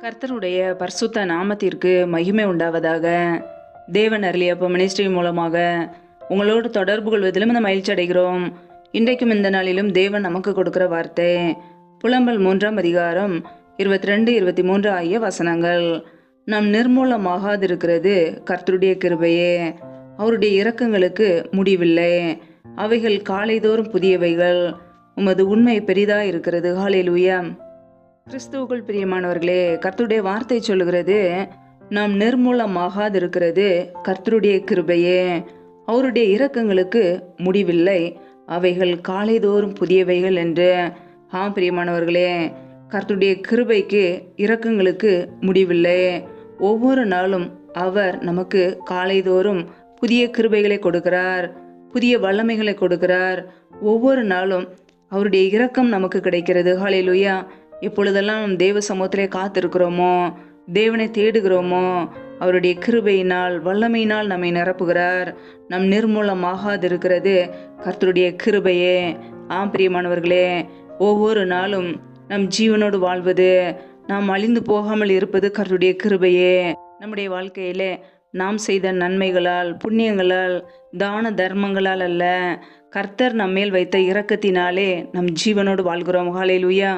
கர்த்தருடைய பரிசுத்த நாமத்திற்கு மகிமை உண்டாவதாக. தேவன் அருளியப்ப மினிஸ்ட்ரி மூலமாக உங்களோடு தொடர்பு கொள்வதிலும் இந்த மகிழ்ச்சி அடைகிறோம். இன்றைக்கும் இந்த நாளிலும் தேவன் நமக்கு கொடுக்கிற வார்த்தை புலம்பல் 3ஆம் அதிகாரம் 22, 23 ஆகிய வசனங்கள். நாம் நிர்மூலமாகாதிருக்கிறது கர்த்தருடைய கிருபையே, அவருடைய இரக்கங்களுக்கு முடிவில்லை, அவைகள் காலைதோறும் புதியவைகள், உமது உண்மை பெரிதா இருக்கிறது. ஹல்லேலூயா. கிறிஸ்துவுக்குள் பிரியமானவர்களே, கர்த்தருடைய வார்த்தை சொல்லுகிறது, நாம் நிர்மூலமாகாதிருக்கிறது கர்த்தருடைய கிருபையே, அவருடைய இரக்கங்களுக்கு முடிவில்லை, அவைகள் காலைதோறும் புதியவைகள் என்று. பிரியமானவர்களே, கர்த்தருடைய கிருபைக்கு இரக்கங்களுக்கு முடிவில்லை. ஒவ்வொரு நாளும் அவர் நமக்கு காலைதோறும் புதிய கிருபைகளை கொடுக்கிறார், புதிய வல்லமைகளை கொடுக்கிறார். ஒவ்வொரு நாளும் அவருடைய இரக்கம் நமக்கு கிடைக்கிறது. ஹல்லேலூயா. எப்பொழுதெல்லாம் நம் தேவ சமூகத்திலே காத்திருக்கிறோமோ, தேவனை தேடுகிறோமோ, அவருடைய கிருபையினால் வல்லமையினால் நம்மை நிரப்புகிறார். நம் நிர்மூலமாகாதிருக்கிறது கர்த்தருடைய கிருபையே. பிரியமானவர்களே, ஒவ்வொரு நாளும் நம் ஜீவனோடு வாழ்வது, நாம் அழிந்து போகாமல் இருப்பது கர்த்தருடைய கிருபையே. நம்முடைய வாழ்க்கையிலே நாம் செய்த நன்மைகளால், புண்ணியங்களால், தான தர்மங்களால் அல்ல, கர்த்தர் நம்மேல் வைத்த இரக்கத்தினாலே நம் ஜீவனோடு வாழ்கிறோம். ஹல்லேலூயா.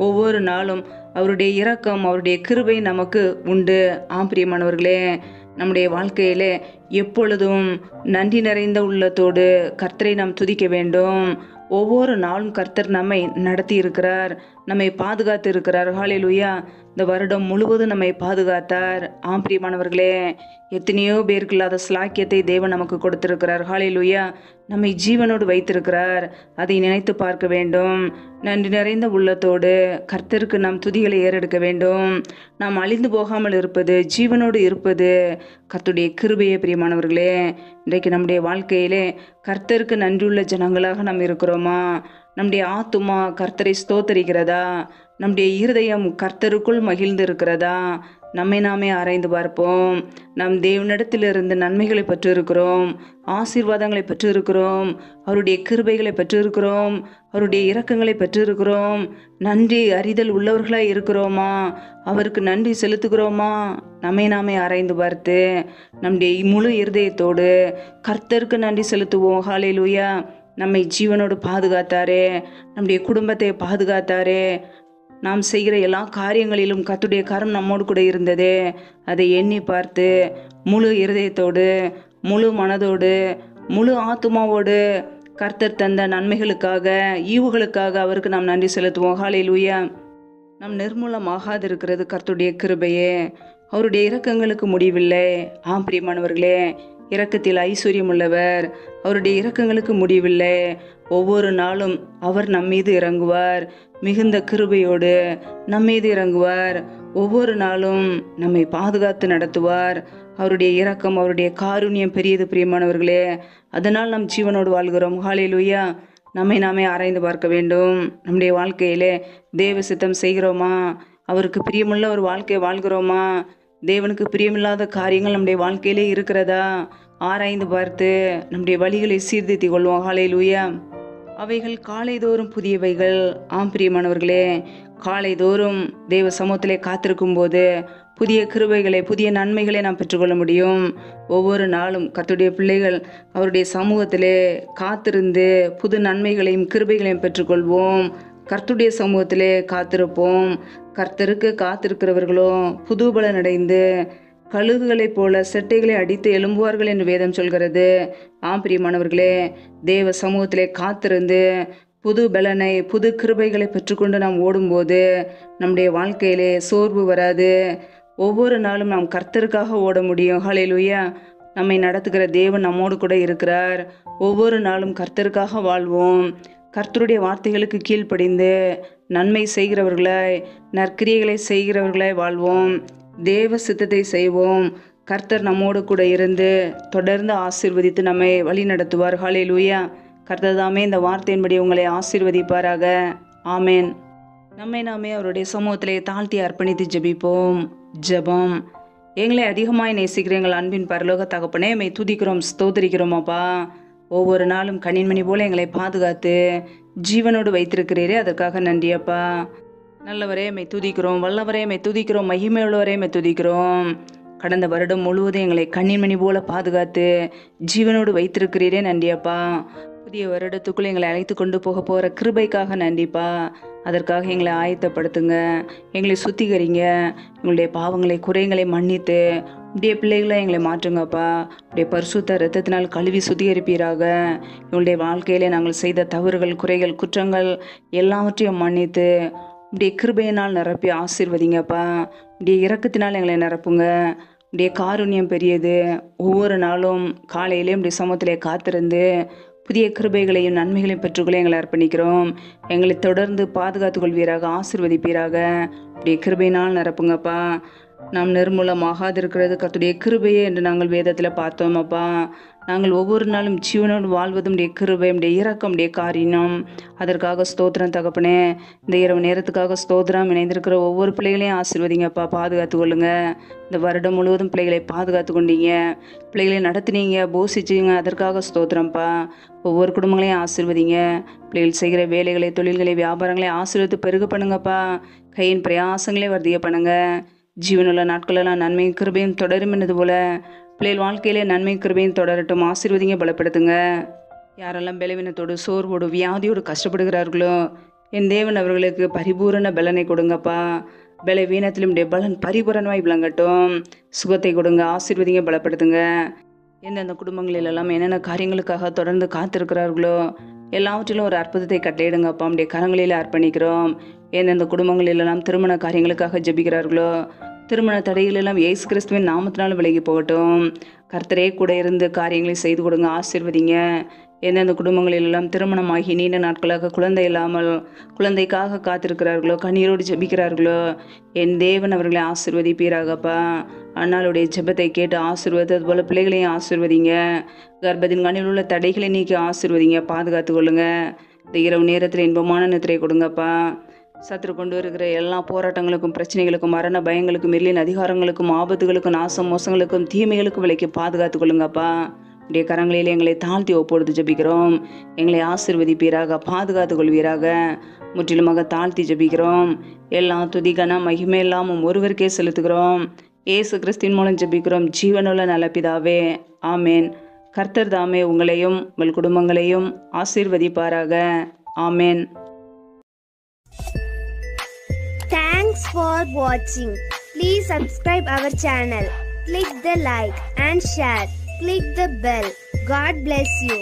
ஒவ்வொரு நாளும் அவருடைய இரக்கம், அவருடைய கிருபை நமக்கு உண்டு. பிரியமானவர்களே, நம்முடைய வாழ்க்கையிலே எப்பொழுதும் நன்றி நிறைந்த உள்ளத்தோடு கர்த்தரை நாம் துதிக்க வேண்டும். ஒவ்வொரு நாளும் கர்த்தர் நம்மை நடத்தி இருக்கிறார், நம்மை பாதுகாத்து இருக்கிறார். ஹல்லேலூயா. இந்த வருடம் முழுவதும் நம்மை பாதுகாத்தார். பிரியமானவர்களே, எத்தனையோ பேருக்கு இல்லாத ஸ்லாக்கியத்தை தேவன் நமக்கு கொடுத்திருக்கிறார். ஹல்லேலூயா. நம்மை ஜீவனோடு வைத்திருக்கிறார். அதை நினைத்து பார்க்க வேண்டும். நன்றி நிறைந்த உள்ளத்தோடு கர்த்தருக்கு நாம் துதிகளை ஏறெடுக்க வேண்டும். நாம் அழிந்து போகாமல் இருப்பது, ஜீவனோடு இருப்பது கர்த்தருடைய கிருபையே. பிரியமானவர்களே, இன்றைக்கு நம்முடைய வாழ்க்கையிலே கர்த்தருக்கு நன்றியுள்ள ஜனங்களாக நாம் இருக்கிறோமா? நம்முடைய ஆத்துமா கர்த்தரை ஸ்தோத்தரிக்கிறதா? நம்முடைய இருதயம் கர்த்தருக்குள் மகிழ்ந்து இருக்கிறதா? நம்மை நாமே ஆராய்ந்து பார்ப்போம். நாம் தேவனிடத்திலிருந்து நன்மைகளை பெற்று இருக்கிறோம், ஆசீர்வாதங்களை பெற்று இருக்கிறோம், அவருடைய கிருபைகளை பெற்று இருக்கிறோம், அவருடைய இரக்கங்களை பெற்று இருக்கிறோம். நன்றி அறிதல் உள்ளவர்களாய் இருக்கிறோமா? அவருக்கு நன்றி செலுத்துகிறோமா? நம்மை நாமே ஆராய்ந்து பார்த்து நம்முடைய முழு இருதயத்தோடு கர்த்தருக்கு நன்றி செலுத்துவோம். ஹல்லேலூயா. நம்மை ஜீவனோடு பாதுகாத்தாரே, நம்முடைய குடும்பத்தை பாதுகாத்தாரே, நாம் செய்கிற எல்லா காரியங்களிலும் கர்த்தருடைய கரம் நம்மோடு கூட இருந்ததே, அதை எண்ணி பார்த்து முழு இருதயத்தோடு, முழு மனதோடு, முழு ஆத்துமாவோடு கர்த்தர் தந்த நன்மைகளுக்காக, ஈவுகளுக்காக அவருக்கு நாம் நன்றி செலுத்துவோம். ஹல்லேலூயா. நாம் நிர்மூலமாகாதிருக்கிறது கர்த்தருடைய கிருபையே, அவருடைய இரக்கங்களுக்கு முடிவில்லை. பிரியமானவர்களே, இரக்கத்தில் ஐஸ்வர்யம் உள்ளவர், அவருடைய இரக்கங்களுக்கு முடிவில்லை. ஒவ்வொரு நாளும் அவர் நம்மீது இறங்குவார், மிகுந்த கிருபையோடு நம்மீது இறங்குவார். ஒவ்வொரு நாளும் நம்மை பாதுகாத்து நடத்துவார். அவருடைய இரக்கம், அவருடைய காருண்யம் பெரியது. பிரியமானவர்களே, அதனால் நம் ஜீவனோடு வாழ்கிறோம். ஹல்லேலூயா. நம்மை நாமே ஆராய்ந்து பார்க்க வேண்டும். நம்முடைய வாழ்க்கையிலே தேவ சித்தம் செய்கிறோமா? அவருக்கு பிரியமுள்ள ஒரு வாழ்க்கை வாழ்கிறோமா? தேவனுக்கு பிரியமில்லாத காரியங்கள் நம்முடைய வாழ்க்கையிலே இருக்கிறதா? ஆராய்ந்து பார்த்து நம்முடைய வழிகளை சீர்திருத்திக் கொள்வோம். ஹல்லேலூயா. அவைகள் காலைதோறும் புதியவைகள். பிரியமானவர்களே, காலைதோறும் தேவ சமூகத்திலே காத்திருக்கும் போது புதிய கிருபைகளை, புதிய நன்மைகளை நாம் பெற்றுக்கொள்ள முடியும். ஒவ்வொரு நாளும் கர்த்தருடைய பிள்ளைகள் அவருடைய சமூகத்திலே காத்திருந்து புது நன்மைகளையும் கிருபைகளையும் பெற்றுக்கொள்வோம். கர்த்தருடைய சமூகத்திலே காத்திருப்போம். கர்த்தருக்கு காத்திருக்கிறவர்களோ புதுபலன் அடைந்து கழுகுகளைப் போல செட்டைகளை அடித்து எழும்புவார்கள் என்று வேதம் சொல்கிறது. பிரியமானவர்களே, தேவ சமூகத்திலே காத்திருந்து புது பலனை, புது கிருபைகளை பெற்றுக்கொண்டு நாம் ஓடும்போது நம்முடைய வாழ்க்கையிலே சோர்வு வராது. ஒவ்வொரு நாளும் நாம் கர்த்தருக்காக ஓட முடியும். ஹல்லேலூயா. நம்மை நடத்துகிற தேவன் நம்மோடு கூட இருக்கிறார். ஒவ்வொரு நாளும் கர்த்தருக்காக வாழ்வோம். கர்த்தருடைய வார்த்தைகளுக்கு கீழ்ப்படிந்து நன்மை செய்கிறவர்களாய், நற்கிரியைகளை செய்கிறவர்களாய் வாழ்வோம். தேவ சித்தத்தை செய்வோம். கர்த்தர் நம்மோடு கூட இருந்து தொடர்ந்து ஆசீர்வதித்து நம்மை வழி நடத்துவார். ஹல்லேலூயா. கர்த்தர் தாமே இந்த வார்த்தையின்படி உங்களை ஆசீர்வதிப்பாராக. ஆமேன். நம்மை நாமே அவருடைய சமூகத்திலே தாழ்த்தி அர்ப்பணித்து ஜெபிப்போம். ஜெபம். எங்களை அதிகமாய் நேசிக்கிற எங்கள் அன்பின் பரலோக தகப்பனே, எம்மை துதிக்கிறோம், ஸ்தோத்திரிக்கிறோம் அப்பா. ஒவ்வொரு நாளும் கண்ணின்மணி போல எங்களை பாதுகாத்து ஜீவனோடு வைத்திருக்கிறீரே, அதற்காக நன்றி அப்பா. நல்லவரே மை துதிக்கிறோம், வல்லவரே மை துதிக்கிறோம், மகிமையுள்ளவரே மை துதிக்கிறோம். கடந்த வருடம் முழுவதும் எங்களை கண்ணின்மணி போல பாதுகாத்து ஜீவனோடு வைத்திருக்கிறீரே நன்றியப்பா. புதிய வருடத்துக்குள் எங்களை அழைத்து கொண்டு போக போகிற கிருபைக்காக நன்றிப்பா. அதற்காக எங்களை ஆயத்தப்படுத்துங்க, எங்களை சுத்திகரிங்க, எங்களுடைய பாவங்களை குறைகளை மன்னித்து இப்படியே பிள்ளைகளை எங்களை மாற்றுங்கப்பா. இப்படியே பரிசுத்த இரத்தத்தினால் கழுவி சுத்திகரிப்பீராக. எங்களுடைய வாழ்க்கையிலே நாங்கள் செய்த தவறுகள், குறைகள், குற்றங்கள் எல்லாவற்றையும் மன்னித்து இப்படியே கிருபையினால் நிரப்பி ஆசீர்வதிங்கப்பா. இப்படியே இரக்கத்தினால் எங்களை நிரப்புங்க. இப்படியே காருண்யம் பெரியது. ஒவ்வொரு நாளும் காலையிலே இப்படி சமூகத்திலே காத்திருந்து புதிய கிருபைகளையும் நன்மைகளையும் பெற்றுக்கொள்ள எங்களை அர்ப்பணிக்கிறோம். எங்களை தொடர்ந்து பாதுகாத்து கொள்வீராக, ஆசீர்வதிப்பீராக. இப்படியே கிருபையினால் நிரப்புங்கப்பா. நாம் நிர்மூலமாகாதிருக்கிறது கர்த்தருடைய கிருபையே என்று நாங்கள் வேதத்தில் பார்த்தோம் அப்பா. நாங்கள் ஒவ்வொரு நாளும் ஜீவனோடு வாழ்வதும் உடைய கிருபை, உடைய இரக்கம், உடைய காரியம். அதற்காக ஸ்தோத்திரம் தகப்பனே. இந்த இரவு நேரத்துக்காக ஸ்தோத்திரம். இணைந்திருக்கிற ஒவ்வொரு பிள்ளைகளையும் ஆசீர்வதிங்கப்பா, பாதுகாத்து கொள்ளுங்க. இந்த வருடம் முழுவதும் பிள்ளைகளை பாதுகாத்து கொண்டீங்க, பிள்ளைகளை நடத்தினீங்க, போஷிச்சிங்க. அதற்காக ஸ்தோத்திரம்ப்பா. ஒவ்வொரு குடும்பங்களையும் ஆசீர்வதிங்க. பிள்ளைகள் செய்கிற வேலைகளை, தொழில்களை, வியாபாரங்களை ஆசீர்வதித்து பெருக பண்ணுங்கப்பா. கையின் பிரயாசங்களை வர்த்திய பண்ணுங்க. ஜீவனுள்ள நாட்களெல்லாம் நன்மையும் கிருபையும் தொடரும் என்னது போல பிள்ளைகள் வாழ்க்கையிலே நன்மை கிருபையும் தொடரட்டும். ஆசீர்வதிங்க, பலப்படுத்துங்க. யாரெல்லாம் பலவீனத்தோடு, சோர்வோடு, வியாதியோடு கஷ்டப்படுகிறார்களோ என் தேவன் அவர்களுக்கு பரிபூரண பலனை கொடுங்கப்பா. பலவீனத்திலும் பலன் பரிபூரணமாய் விளங்கட்டும். சுகத்தை கொடுங்க, ஆசீர்வதிங்க, பலப்படுத்துங்க. எந்தெந்த குடும்பங்களிலெல்லாம் என்னென்ன காரியங்களுக்காக தொடர்ந்து காத்திருக்கிறார்களோ எல்லாவற்றிலும் ஒரு அற்புதத்தை கட்டளையிடுங்கப்பா. நம்முடைய கரங்களில் அர்ப்பணிக்கிறோம். எந்தெந்த குடும்பங்களிலெல்லாம் திருமண காரியங்களுக்காக ஜெபிக்கிறார்களோ திருமண தடைகளெல்லாம் இயேசு கிறிஸ்துவின் நாமத்தினாலும் விலகி போகட்டும். கர்த்தரே கூட இருந்து காரியங்களை செய்து கொடுங்க, ஆசீர்வதிங்க. எந்தெந்த குடும்பங்களிலெல்லாம் திருமணமாகி நீண்ட நாட்களாக குழந்தை இல்லாமல் குழந்தைக்காக காத்திருக்கிறார்களோ, கண்ணீரோடு ஜெபிக்கிறார்களோ என் தேவன் அவர்களை ஆசீர்வதிப்பீராகப்பா. அண்ணாளுடைய ஜெபத்தை கேட்டு ஆசீர்வதித்தது போல பிள்ளைகளையும் ஆசீர்வதிங்க. கர்ப்பத்தின் கண்ணில் உள்ள தடைகளை நீக்கி ஆசீர்வதிங்க, பாதுகாத்து கொள்ளுங்க. இந்த இரவு நேரத்தில் இன்பமான நித்திரை கொடுங்கப்பா. சத்துரு கொண்டு வருகிற எல்லா போராட்டங்களுக்கும், பிரச்சனைகளுக்கும், மரண பயங்களுக்கும், இருளின் அதிகாரங்களுக்கும், ஆபத்துகளுக்கும், நாசம் மோசங்களுக்கும், தீமைகளுக்கும் விலைக்கு பாதுகாத்து கொள்ளுங்கப்பா. உடைய கரங்களில் எங்களை தாழ்த்தி ஒப்பொழுது ஜெபிக்கிறோம். எங்களை ஆசீர்வதிப்பீராக, பாதுகாத்து கொள்வீராக. முற்றிலுமாக தாழ்த்தி ஜெபிக்கிறோம். எல்லா துதிகன மகிமை எல்லாமும் ஒருவருக்கே செலுத்துகிறோம். இயேசு கிறிஸ்துவின் மூலம் ஜெபிக்கிறோம், ஜீவனுள்ள நல்ல பிதாவே, ஆமேன். கர்த்தர் தாமே உங்களையும் உங்கள் குடும்பங்களையும் ஆசீர்வதிப்பாராக. ஆமேன். Thanks for watching. Please subscribe our channel. Click the like and share. Click the bell. God bless you.